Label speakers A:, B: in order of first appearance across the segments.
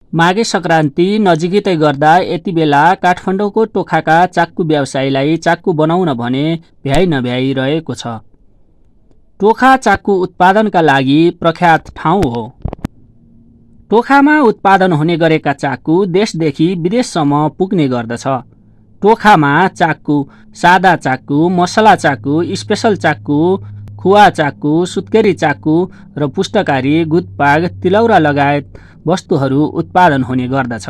A: माघे संक्रान्ति नजिकै गर्दा यति बेला काठमाडौँको टोखाका चाक्कु व्यवसायीलाई चाक्कु बनाउन भने भ्याइ नभ्याइ रहेको छ। टोखा चाक्कु उत्पादनका लागि प्रख्यात ठाउँ हो। टोखामा उत्पादन हुने गरेका चाक्कु देशदेखि विदेशसम्म पुग्ने गर्दछ। टोखामा चाक्कु, सादा चाक्कु, मसला चाक्कु, स्पेशल चाक्कु, खुवा चाक्कु, सुत्केरी चाक्कु र पुष्टकारी, गुदपाग, तिलौरा लगायत वस्तुहरू उत्पादन हुने गर्दछ।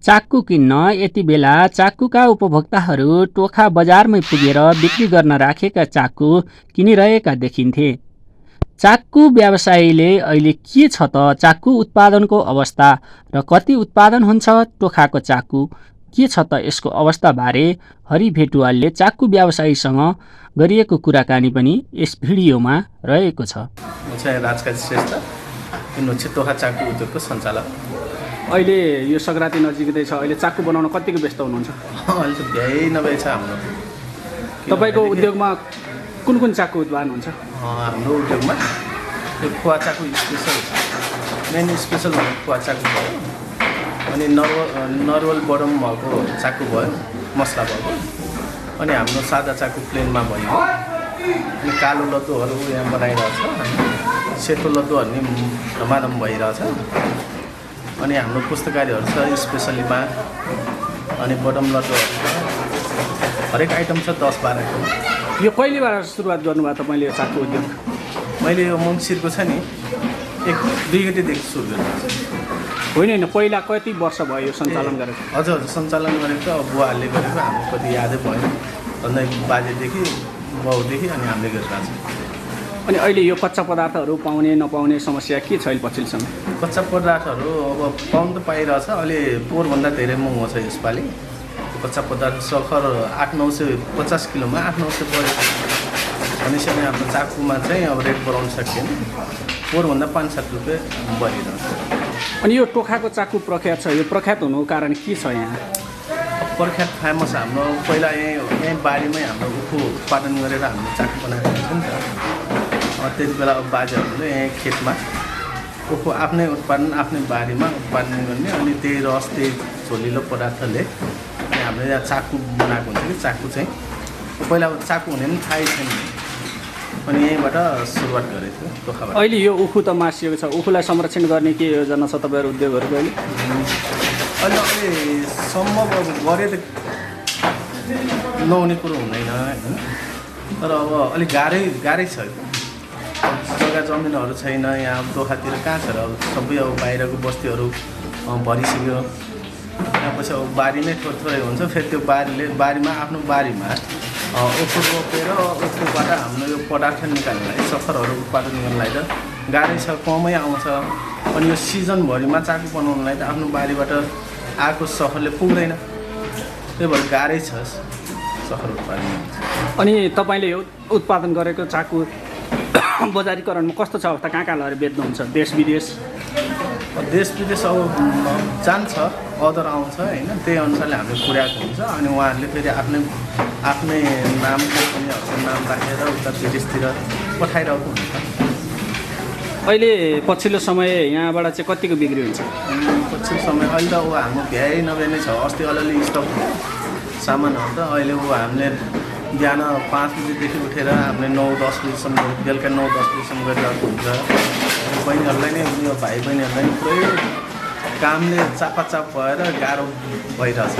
A: चाक्कु किन्न यति बेला चाक्कुका उपभोक्ताहरू टोखा बजारमै पुगेर बिक्री गर्न राखेका चाक्कु किनिरहेका देखिन्थे। चाक्कु व्यवसायीले अहिले के छ त चाक्कु उत्पादनको अवस्था र कति उत्पादन हुन्छ टोखाको चाक्कु के छ त यसको अवस्थाबारे हरि भेटुवालले चाक्कु व्यवसायीसँग गरिएको कुराकानी पनि यस भिडियोमा रहेको छ।
B: टोखा चाक्कु उद्योगको सञ्चालक।
C: अहिले यो संक्रान्ति नजिकै छ, अहिले चाक्कु बनाउन कतिको व्यस्त हुनुहुन्छ?
B: अहिले त भ्याइ नभए छ हाम्रो।
C: तपाईँको उद्योगमा कुन कुन चाक्कु उत्पादन हुन्छ?
B: हाम्रो उद्योगमा यो खुवा चाक्कु स्पेसल, मेन स्पेसल भनेको खुवा चाक्कु भयो, अनि नर्वल बडम भएको चाक्कु भयो, मसला भएको, अनि हाम्रो सादा चाक्कु प्लेनमा भयो, अनि कालो लड्डुहरू यहाँ बनाइरहेछ, सेतो लड्डुहरू नि धमाधम भइरहेछ, अनि हाम्रो पुस्तकारीहरू छ स्पेसलीमा, अनि बडम लड्डुहरू छ, हरेक आइटम छ 10-12 आइटम।
C: यो कहिलेबाट सुरुवात गर्नुभयो तपाईँले यो चाक्कु उद्योग?
B: मैले यो मङ्सिरको छ नि 1-2 गतेदेखि सुरु गरेको।
C: होइन, पहिला कति वर्ष भयो यो सञ्चालन गरेको?
B: हजुर सञ्चालन गरेको अब बुवाहरूले गरेको, हाम्रो कति यादै भयो भन्दै बाजेदेखि बाउदेखि अनि हामीले गरिरहेको छ।
C: अनि अहिले यो कच्चा पदार्थहरू पाउने नपाउने समस्या के छ अहिले पछिल्लो समय?
B: कच्चा पदार्थहरू अब पाउनु त पाइरहेछ, अहिले पोहोरभन्दा धेरै महँगो छ यसपालि। कच्चा पदार्थ सखर 800-950 किलोमा 800-900 पऱ्यो भनेपछि हाम्रो चाक्कुमा चाहिँ अब रेट बढाउन सकिएन, पोहोरभन्दा 5-7 रुपियाँ बढिरहेछ।
C: अनि यो टोखाको चाक्कु प्रख्यात छ, यो प्रख्यात हुनुको कारण के छ यहाँ?
B: प्रख्यात फेमस हाम्रो पहिला यहीँ बारीमै हाम्रो उखु उत्पादन गरेर हामीले चाक्कु बनाएको हुन्छ नि त। त्यति बेला अब बाजेहरूले यहीँ खेतमा उखु आफ्नै उत्पादन आफ्नै बारीमा उत्पादन गर्ने, अनि त्यही रस त्यही झोलिलो पदार्थले हामीले यहाँ चाक्कु बनाएको हुन्छ कि चाक्कु चाहिँ पहिला चाक्कु हुने पनि थाहै छैन, अनि यहीँबाट सुरुवात गरेको थियो टोखाबाट।
C: अहिले यो उखु त मासिएको छ, उखुलाई संरक्षण गर्ने के योजना छ तपाईँहरू उद्योगहरूको अहिले?
B: अहिलेसम्म अब गरे त नहुने कुरो हुँदैन होइन, तर अब अलिक गाह्रै छ। जग्गा जमिनहरू छैन यहाँ टोखातिर, कहाँ छ र अब सबै अब बाहिरको बस्तीहरू भरिसक्यो। यहाँ पछि अब बारी नै थोरै हुन्छ, फेरि त्यो बारीमा आफ्नो बारीमा उखु रोपेर उखुबाट हाम्रो यो पदार्थ निकाल्नलाई सखरहरू उत्पादन गर्नलाई त गाह्रै छ, कमै आउँछ। अनि यो सिजनभरिमा चाक्कु बनाउनलाई त आफ्नो बारीबाट आएको सखरले पुग्दैन, त्यही भएर गाह्रै छ सखर उत्पादन।
C: अनि तपाईँले यो उत्पादन गरेको चाक्कु बजारीकरणमा कस्तो छ अवस्था? कहाँ लगेर बेच्नुहुन्छ? देश विदेश
B: अब जान्छ, अर्डर आउँछ होइन, त्यही अनुसारले हामीले पुर्याएको हुन्छ, अनि उहाँहरूले फेरि आफ्नै नाम कम्पनीहरूको नाम राखेर उता विदेशतिर पठाइरहेको हुन्छ।
C: अहिले पछिल्लो समय यहाँबाट चाहिँ कतिको बिक्री हुन्छ?
B: पछिल्लो समय अहिले त हाम्रो भ्याइ नभए नै छ। अस्ति अलिअलि स्टक सामानहरू त अहिले हामीले बिहान 5 बजीदेखि उठेर हामीले 9-10 बजीसम्म, बेलुका 9-10 बजीसम्म गरिरहेको हुन्छ। बहिनीहरूलाई नै यो भाइ बहिनीहरूलाई नै पुरै कामले चापाचाप भएर गाह्रो भइरहेछ।